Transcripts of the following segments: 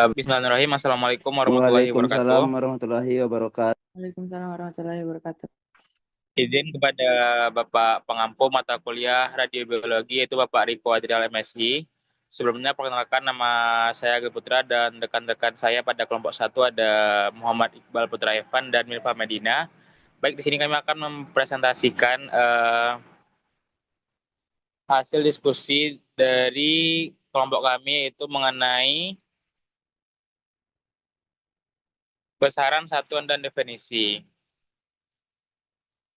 Bismillahirrahmanirrahim. Assalamualaikum warahmatullahi Waalaikumsalam wabarakatuh. warahmatullahi wabarakatuh. Waalaikumsalam warahmatullahi wabarakatuh. Izin kepada Bapak pengampu mata kuliah radiobiologi yaitu Bapak Riko Adrial MSI. Sebelumnya perkenalkan nama saya Agil Putra dan rekan-rekan saya pada kelompok satu ada Muhammad Iqbal Putra Evan dan Milva Medina. Baik, di sini kami akan mempresentasikan hasil diskusi dari kelompok kami yaitu mengenai besaran, satuan, dan definisi.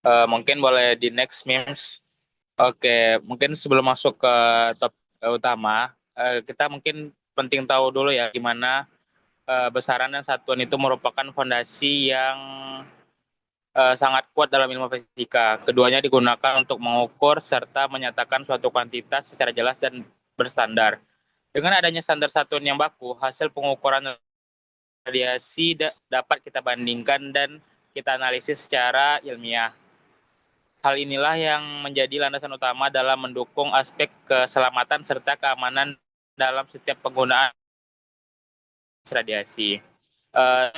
Mungkin boleh di next memes. Oke, mungkin sebelum masuk ke topik utama, kita mungkin penting tahu dulu ya gimana besaran dan satuan itu merupakan fondasi yang sangat kuat dalam ilmu fisika. Keduanya digunakan untuk mengukur serta menyatakan suatu kuantitas secara jelas dan berstandar. Dengan adanya standar satuan yang baku, hasil pengukuran radiasi dapat kita bandingkan dan kita analisis secara ilmiah. Hal inilah yang menjadi landasan utama dalam mendukung aspek keselamatan serta keamanan dalam setiap penggunaan radiasi.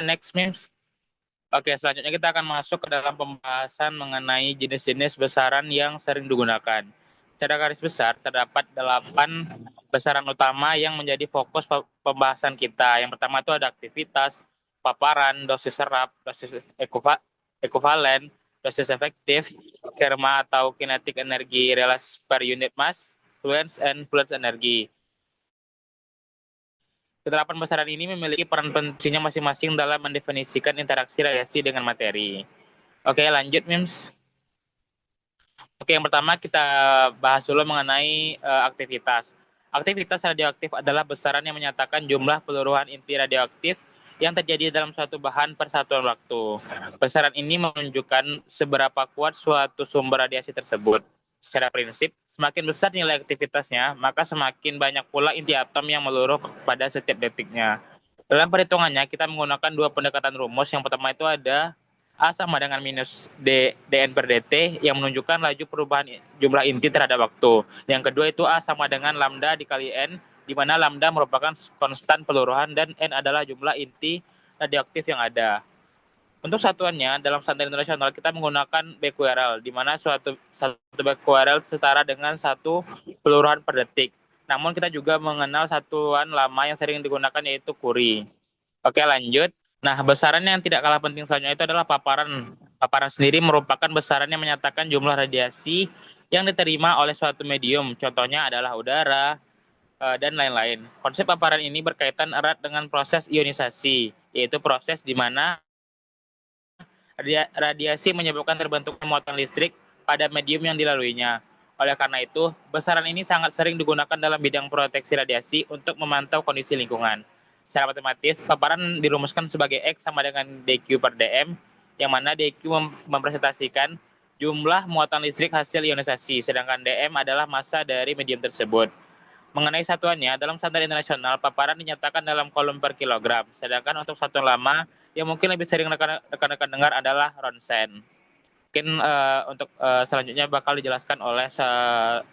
Next, Mims. Oke, selanjutnya kita akan masuk ke dalam pembahasan mengenai jenis-jenis besaran yang sering digunakan. Secara garis besar, terdapat 8 besaran utama yang menjadi fokus pembahasan kita. Yang pertama itu ada aktivitas, paparan, dosis serap, dosis ekuvalen, dosis efektif, kerma atau kinetic energi relasi per unit mass, fluence and fluence energi. Kedelapan besaran ini memiliki peran pentingnya masing-masing dalam mendefinisikan interaksi radiasi dengan materi. Oke, lanjut, Mims. Oke, yang pertama kita bahas dulu mengenai aktivitas. Aktivitas radioaktif adalah besaran yang menyatakan jumlah peluruhan inti radioaktif yang terjadi dalam suatu bahan per satuan waktu. Besaran ini menunjukkan seberapa kuat suatu sumber radiasi tersebut. Secara prinsip, semakin besar nilai aktivitasnya, maka semakin banyak pula inti atom yang meluruh pada setiap detiknya. Dalam perhitungannya, kita menggunakan dua pendekatan rumus. Yang pertama itu ada A sama dengan minus dN per dt yang menunjukkan laju perubahan jumlah inti terhadap waktu. Yang kedua itu A sama dengan lambda dikali N, di mana lambda merupakan konstan peluruhan dan N adalah jumlah inti radioaktif yang ada. Untuk satuannya, dalam standar internasional kita menggunakan becquerel, di mana satu becquerel setara dengan satu peluruhan per detik. Namun kita juga mengenal satuan lama yang sering digunakan yaitu Curie. Oke, lanjut. Nah, besaran yang tidak kalah penting selanjutnya itu adalah paparan. Paparan sendiri merupakan besaran yang menyatakan jumlah radiasi yang diterima oleh suatu medium. Contohnya adalah udara, dan lain-lain. Konsep paparan ini berkaitan erat dengan proses ionisasi, yaitu proses di mana radiasi menyebabkan terbentuknya muatan listrik pada medium yang dilaluinya. Oleh karena itu, besaran ini sangat sering digunakan dalam bidang proteksi radiasi untuk memantau kondisi lingkungan. Secara matematis, paparan dirumuskan sebagai X sama dengan dQ per dm, yang mana dQ mempresentasikan jumlah muatan listrik hasil ionisasi, sedangkan dm adalah massa dari medium tersebut. Mengenai satuannya, dalam standar internasional, paparan dinyatakan dalam kolom per kilogram, sedangkan untuk satuan lama yang mungkin lebih sering rekan-rekan dengar adalah ronsen. Mungkin untuk selanjutnya bakal dijelaskan oleh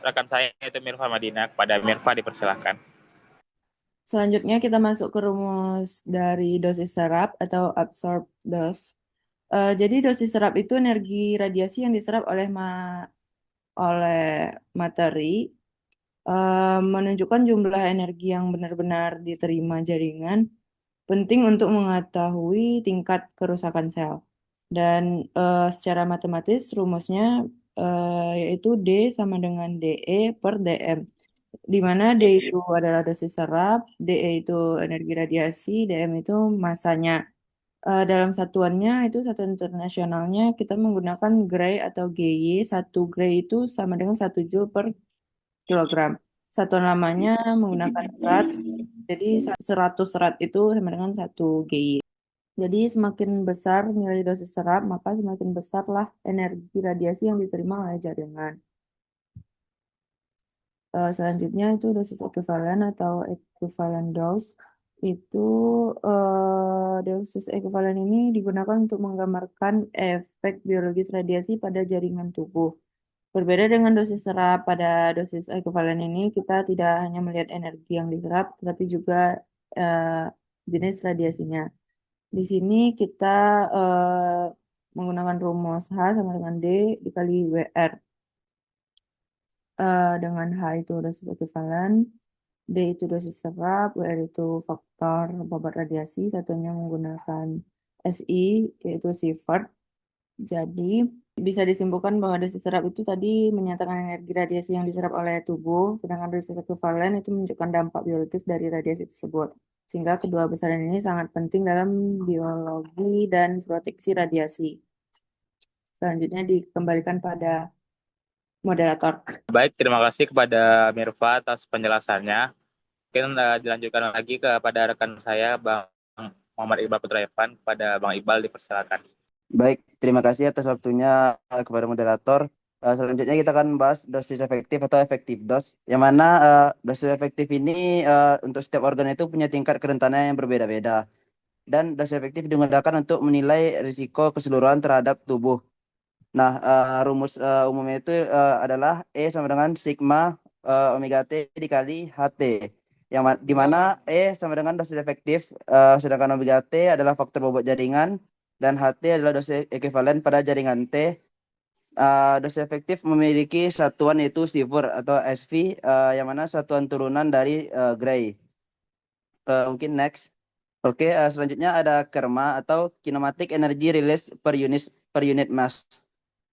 rekan saya yaitu Mirva Madina. Kepada Mirva dipersilahkan. Selanjutnya kita masuk ke rumus dari dosis serap atau absorb dose. Jadi dosis serap itu energi radiasi yang diserap oleh materi, menunjukkan jumlah energi yang benar-benar diterima jaringan, penting untuk mengetahui tingkat kerusakan sel. Dan secara matematis rumusnya yaitu D sama dengan DE per DM. Di mana D itu adalah dosis serap, DE itu energi radiasi, DM itu masanya. Dalam satuannya itu satuan internasionalnya kita menggunakan Gray atau GY. Satu Gray itu sama dengan 1 Joule per kilogram. Satuan lamanya menggunakan Rad, jadi 100 Rad itu sama dengan 1 GY. Jadi semakin besar nilai dosis serap, maka semakin besarlah energi radiasi yang diterima oleh jaringan. Selanjutnya itu dosis ekuivalen atau equivalent dose. Itu dosis ekuivalen ini digunakan untuk menggambarkan efek biologis radiasi pada jaringan tubuh. Berbeda dengan dosis serap, pada dosis ekuivalen ini kita tidak hanya melihat energi yang diserap, tetapi juga jenis radiasinya. Di sini kita eh, menggunakan rumus H sama dengan D dikali WR. Dengan H itu dosis ekuivalen, D itu dosis serap, WR itu faktor bobot radiasi, satunya menggunakan SI yaitu Sievert. Jadi bisa disimpulkan bahwa dosis serap itu tadi menyatakan energi radiasi yang diserap oleh tubuh, sedangkan dosis ekuivalen itu menunjukkan dampak biologis dari radiasi tersebut. Sehingga kedua besaran ini sangat penting dalam biologi dan proteksi radiasi. Selanjutnya dikembalikan pada moderator. Baik, terima kasih kepada Mirva atas penjelasannya. Mungkin dilanjutkan lagi kepada rekan saya, Bang Muhammad Iqbal Putra Evan. Kepada Bang Iqbal dipersilakan. Baik, terima kasih atas waktunya kepada moderator. Selanjutnya kita akan bahas dosis efektif atau efektif dos, yang mana dosis efektif ini untuk setiap organ itu punya tingkat kerentanan yang berbeda-beda. Dan dosis efektif digunakan untuk menilai risiko keseluruhan terhadap tubuh. Nah, rumus umumnya itu adalah E sama dengan sigma omega T dikali HT. Di mana E sama dengan dosis efektif, sedangkan omega T adalah faktor bobot jaringan, dan HT adalah dosis ekuivalen pada jaringan T. Dosis efektif memiliki satuan yaitu Sievert atau SV, yang mana satuan turunan dari Gray. Mungkin next. Oke, selanjutnya ada KERMA atau Kinematic Energy Release per unit mass.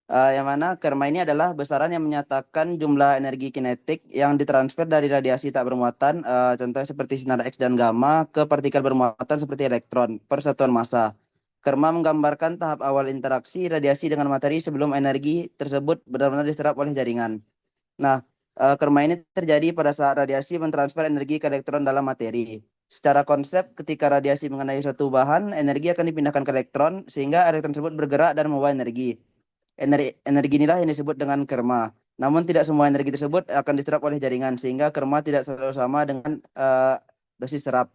Yang mana KERMA ini adalah besaran yang menyatakan jumlah energi kinetik yang ditransfer dari radiasi tak bermuatan, contohnya seperti sinar X dan gamma, ke partikel bermuatan seperti elektron per satuan massa. KERMA menggambarkan tahap awal interaksi radiasi dengan materi sebelum energi tersebut benar-benar diserap oleh jaringan. Nah, KERMA ini terjadi pada saat radiasi mentransfer energi ke elektron dalam materi. Secara konsep, ketika radiasi mengenai suatu bahan, energi akan dipindahkan ke elektron, sehingga elektron tersebut bergerak dan membawa energi. Energi inilah yang disebut dengan KERMA. Namun tidak semua energi tersebut akan diserap oleh jaringan, sehingga KERMA tidak selalu sama dengan dosis serap.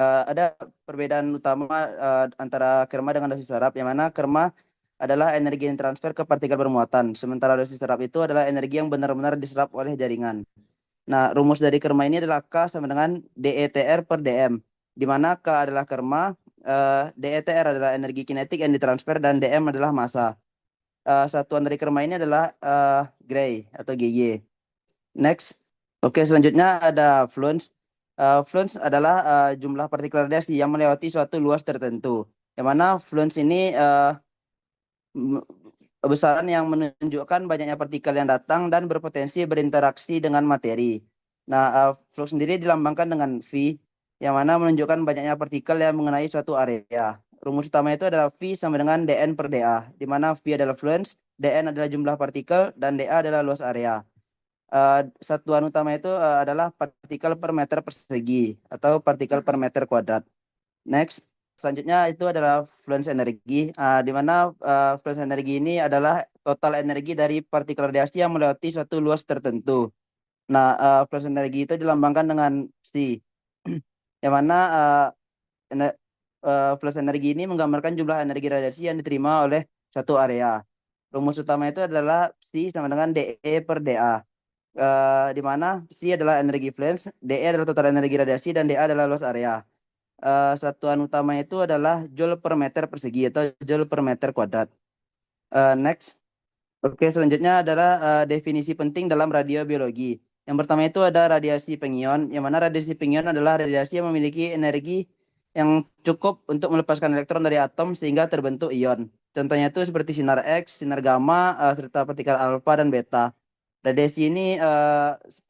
Ada perbedaan utama antara KERMA dengan dosis serap, yang mana KERMA adalah energi yang transfer ke partikel bermuatan, sementara dosis serap itu adalah energi yang benar-benar diserap oleh jaringan. Nah, rumus dari KERMA ini adalah K sama dengan DETR per DM, di mana K adalah KERMA, DETR adalah energi kinetik yang ditransfer, dan DM adalah massa. Satuan dari KERMA ini adalah Gray atau GY. Next. Oke, selanjutnya ada fluence. Fluence adalah jumlah partikel radiasi yang melewati suatu luas tertentu. Yang mana fluence ini besaran yang menunjukkan banyaknya partikel yang datang dan berpotensi berinteraksi dengan materi. Nah, flux sendiri dilambangkan dengan V, yang mana menunjukkan banyaknya partikel yang mengenai suatu area. Rumus utama itu adalah V sama dengan dN per dA, di mana V adalah fluence, dN adalah jumlah partikel, dan dA adalah luas area. Satuan utama itu adalah partikel per meter persegi atau partikel per meter kuadrat. Next, selanjutnya itu adalah fluence energi, di mana fluence energi ini adalah total energi dari partikel radiasi yang melewati suatu luas tertentu. Nah, fluence energi itu dilambangkan dengan C, yang mana fluence energi ini menggambarkan jumlah energi radiasi yang diterima oleh suatu area. Rumus utama itu adalah C sama dengan dE per dA. Di mana C adalah energi fluence, dE adalah total energi radiasi, dan dA adalah luas area. Satuan utama itu adalah joule per meter persegi atau joule per meter kuadrat. Next. Oke, selanjutnya adalah definisi penting dalam radiobiologi. Yang pertama itu ada radiasi pengion, yang mana radiasi pengion adalah radiasi yang memiliki energi yang cukup untuk melepaskan elektron dari atom sehingga terbentuk ion. Contohnya itu seperti sinar X, sinar gamma, serta partikel alfa dan beta. Radiasi ini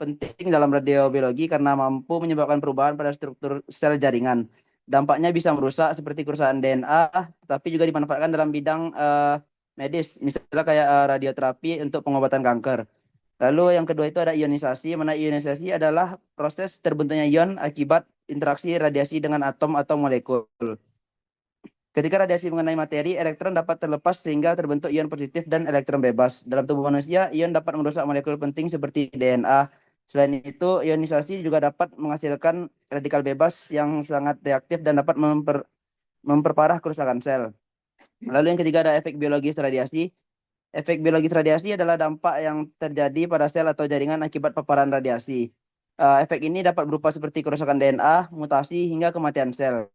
penting dalam radiobiologi karena mampu menyebabkan perubahan pada struktur sel jaringan. Dampaknya bisa merusak seperti kerusakan DNA, tapi juga dimanfaatkan dalam bidang medis, misalnya kayak radioterapi untuk pengobatan kanker. Lalu yang kedua itu ada ionisasi, mana ionisasi adalah proses terbentuknya ion akibat interaksi radiasi dengan atom atau molekul. Ketika radiasi mengenai materi, elektron dapat terlepas sehingga terbentuk ion positif dan elektron bebas. Dalam tubuh manusia, ion dapat merusak molekul penting seperti DNA. Selain itu, ionisasi juga dapat menghasilkan radikal bebas yang sangat reaktif dan dapat memperparah kerusakan sel. Lalu yang ketiga ada efek biologis radiasi. Efek biologis radiasi adalah dampak yang terjadi pada sel atau jaringan akibat paparan radiasi. Efek ini dapat berupa seperti kerusakan DNA, mutasi, hingga kematian sel.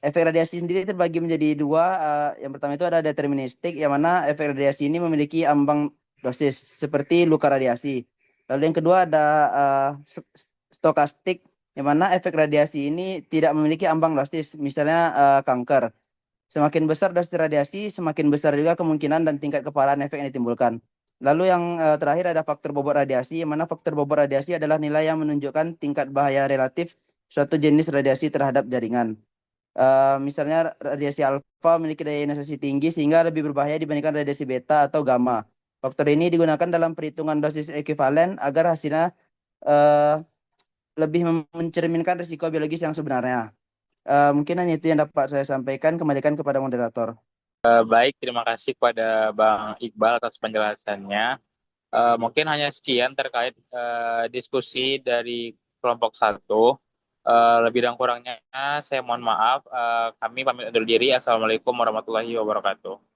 Efek radiasi sendiri terbagi menjadi dua. Yang pertama itu ada deterministik, yang mana efek radiasi ini memiliki ambang dosis, seperti luka radiasi. Lalu yang kedua ada stokastik, yang mana efek radiasi ini tidak memiliki ambang dosis, misalnya kanker. Semakin besar dosis radiasi, semakin besar juga kemungkinan dan tingkat keparahan efek yang ditimbulkan. Lalu yang terakhir ada faktor bobot radiasi, yang mana faktor bobot radiasi adalah nilai yang menunjukkan tingkat bahaya relatif suatu jenis radiasi terhadap jaringan. Misalnya radiasi alfa memiliki daya ionisasi tinggi sehingga lebih berbahaya dibandingkan radiasi beta atau gamma. Faktor ini digunakan dalam perhitungan dosis ekuivalen agar hasilnya uh, lebih mencerminkan risiko biologis yang sebenarnya. Mungkin hanya itu yang dapat saya sampaikan. Kembalikan kepada moderator. Baik, terima kasih kepada Bang Iqbal atas penjelasannya. Mungkin hanya sekian terkait diskusi dari kelompok 1. Lebih dan kurangnya saya mohon maaf. Kami pamit undur diri. Assalamualaikum warahmatullahi wabarakatuh.